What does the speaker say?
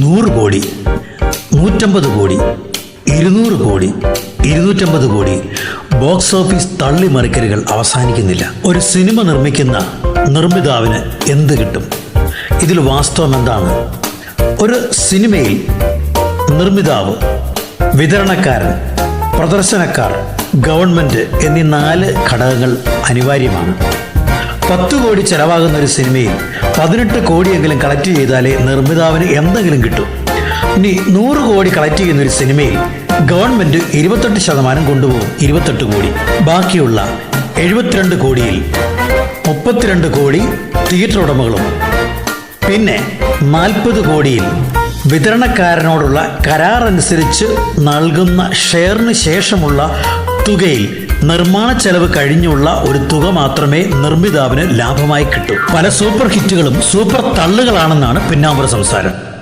100 കോടി, 150 കോടി, 200 കോടി, 250 കോടി. ബോക്സ് ഓഫീസ് തള്ളിമറിക്കലുകൾ അവസാനിക്കുന്നില്ല. ഒരു സിനിമ നിർമ്മിക്കുന്ന നിർമ്മിതാവിന് എന്ത് കിട്ടും? ഇതിൽ വാസ്തവം എന്താണ്? ഒരു സിനിമയിൽ നിർമ്മിതാവ്, വിതരണക്കാരൻ, പ്രദർശനക്കാർ, ഗവൺമെൻറ് എന്നീ 4 ഘടകങ്ങൾ അനിവാര്യമാണ്. 10 കോടി ചെലവാകുന്ന ഒരു സിനിമയിൽ 18 കോടിയെങ്കിലും കളക്ട് ചെയ്താലേ നിർമ്മിതാവിന് എന്തെങ്കിലും കിട്ടും. ഇനി 100 കോടി കളക്ട് ചെയ്യുന്ന ഒരു സിനിമയിൽ ഗവൺമെൻറ് 28% കൊണ്ടുപോകും, 28 കോടി. ബാക്കിയുള്ള 72 കോടിയിൽ 32 കോടി തിയേറ്റർ ഉടമകളും പിന്നെ 40 കോടിയിൽ വിതരണക്കാരനോടുള്ള കരാർ അനുസരിച്ച് നൽകുന്ന ഷെയറിന് ശേഷമുള്ള തുകയിൽ നിർമ്മാണ ചെലവ് കഴിഞ്ഞുള്ള ഒരു തുക മാത്രമേ നിർമ്മിതാവിന് ലാഭമായി കിട്ടൂ. പല സൂപ്പർ ഹിറ്റുകളും സൂപ്പർ തള്ളുകളാണെന്നാണ് പിന്നാമ്പുറ സംസാരം.